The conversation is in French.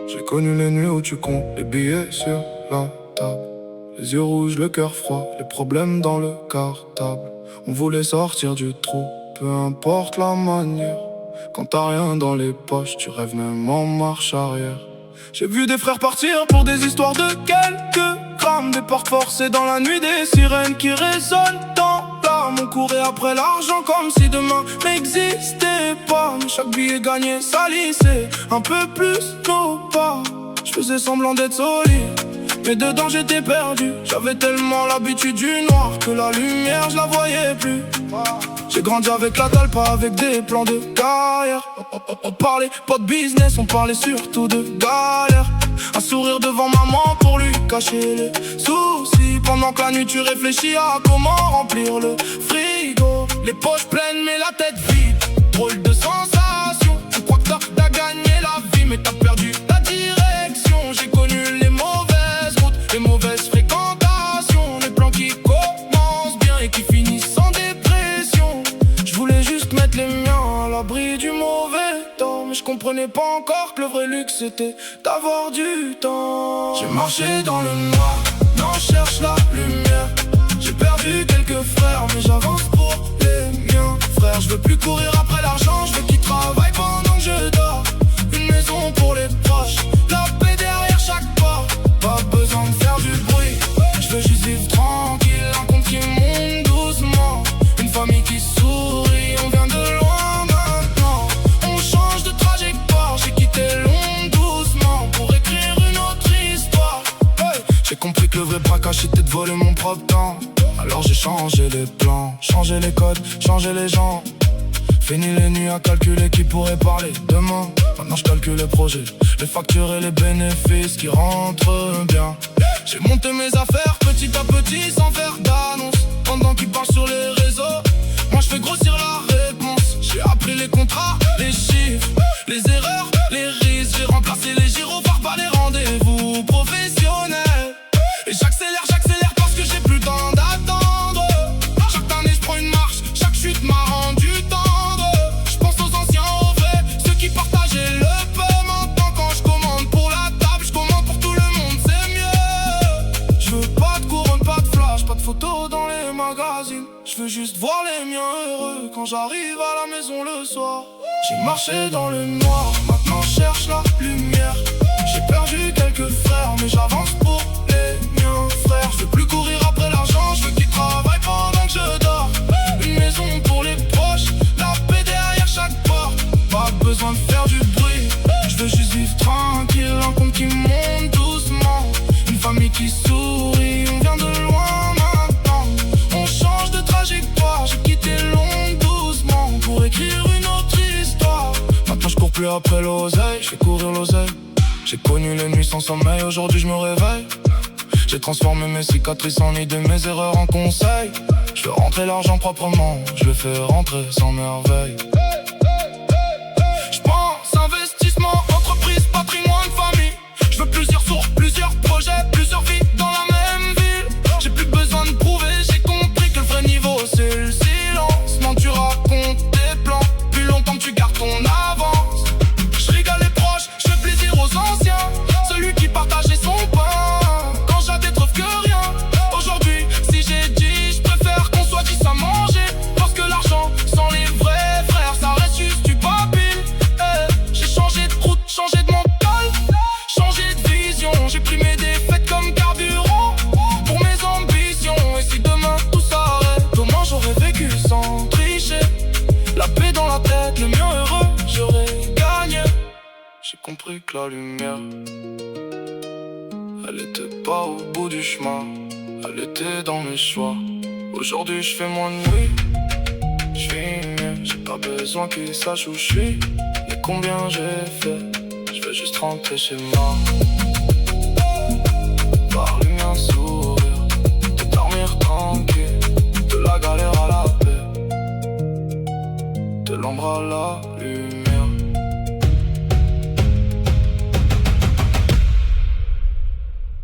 J'ai connu les nuits où tu comptes les billets sur la table. Les yeux rouges, le cœur froid, les problèmes dans le cartable. On voulait sortir du trou, peu importe la manière. Quand t'as rien dans les poches, tu rêves même en marche arrière. J'ai vu des frères partir pour des histoires de quelques grammes. Des portes forcées dans la nuit, des sirènes qui résonnent dans l'âme. On courait après l'argent comme si demain n'existait pas. Mais chaque billet gagné salissait un peu plus nos pas. Je faisais semblant d'être solide, mais dedans j'étais perdu. J'avais tellement l'habitude du noir que la lumière je la voyais plus. J'ai grandi avec la dalle, pas avec des plans de carrière. On parlait pas de business, on parlait surtout de galère. Un sourire devant maman pour lui cacher les soucis. Pendant que la nuit tu réfléchis à comment remplir le frigo. Les poches pleines mais la tête vide. Drôle de sensation. Tu crois que t'as gagné la vie mais t'as perdu la direction. J'ai connu les mauvaises routes, les mauvaises fréquentations. Les plans qui commencent bien et qui finissent sans dépression. Je voulais juste mettre les miens à l'abri du mauvais temps. Mais je comprenais pas encore que le vrai luxe c'était d'avoir du temps. J'ai marché dans le noir, non je cherche la lumière. J'ai perdu quelques frères mais j'avance pour les miens. Frère, je veux plus courir après l'argent, je veux qu'ils travaillent pendant que je dors. Une maison pour les proches, la paix derrière chaque pas. Pas besoin de faire du bruit, je veux juste vivre tranquille. Un compte qui monte doucement, une famille qui sourit. On vient de loin maintenant, on change de trajectoire. J'ai quitté Londres doucement pour écrire une autre histoire. Hey, j'ai compris que le vrai braquage c'était de voler mon propre temps. Alors j'ai changé les plans, changé les codes, changé les gens. Fini les nuits à calculer qui pourrait parler demain. Maintenant je calcule les projets, les factures et les bénéfices qui rentrent bien. J'ai monté mes affaires petit à petit sans faire d'annonce. Pendant qu'ils parlent sur les réseaux, moi je fais grossir la réponse. J'ai appris les contrats, les chiffres, les erreurs, les risques. J'ai remplacé les gyrophares par les rendez-vous professionnels. Et j'accélère parce que j'ai plus le temps d'attendre. Chaque année je prends une marche, chaque chute m'a rendu tendre. Je pense aux anciens, aux vrais, ceux qui partageaient le peu. Maintenant quand je commande pour la table, je commande pour tout le monde, c'est mieux. Je veux pas de couronne, pas de flash, pas de photos dans les magazines. Je veux juste voir les miens heureux quand j'arrive à la maison le soir. J'ai marché dans le noir, maintenant je cherche la lumière. J'ai perdu quelques frères mais j'avance pour les miens. Frère, je veux plus courir après l'argent, je veux qu'ils travaillent pendant que je dors. Une maison pour les proches, la paix derrière chaque porte. Pas besoin de faire du bruit, je veux juste vivre tranquille. Un compte qui monte doucement, une famille qui sourit. On vient de loin maintenant, on change de trajectoire. J'ai quitté Londres doucement pour écrire une autre histoire. Maintenant je cours plus après l'oseille, je fais courir l'oseille. J'ai connu les nuits sans sommeil, aujourd'hui je me réveille. J'ai transformé mes cicatrices en idées, mes erreurs en conseils. Je veux rentrer l'argent proprement, je le fais rentrer sans merveille. Je pense investissement, entreprise, patrimoine, famille. Je veux plusieurs sources, plusieurs projets, plusieurs vies dans la même ville. J'ai plus besoin de prouver, j'ai compris que le vrai niveau c'est le silence. Non, tu racontes tes plans, plus longtemps que tu gardes ton avance. Je rigole les proches, je fais plaisir aux anciens. Celui qui partageait son pain quand j'avais trop que rien. Aujourd'hui, si j'ai dit, je préfère qu'on soit 10 à manger. Parce que l'argent sans les vrais frères, ça reste juste du papier. J'ai changé de route, changé de mental, changé de vision. J'ai pris mes défaites comme carburant pour mes ambitions. Et si demain tout s'arrête, comment j'aurais vécu sans tricher? La paix dans la tête, le mien heureux, j'aurais gagné. J'ai compris que la lumière, elle était pas au bout du chemin, elle était dans mes choix. Aujourd'hui je fais moins de nuit, je vis mieux. J'ai pas besoin qu'ils sachent où je suis, ni combien j'ai fait. Je veux juste rentrer chez moi.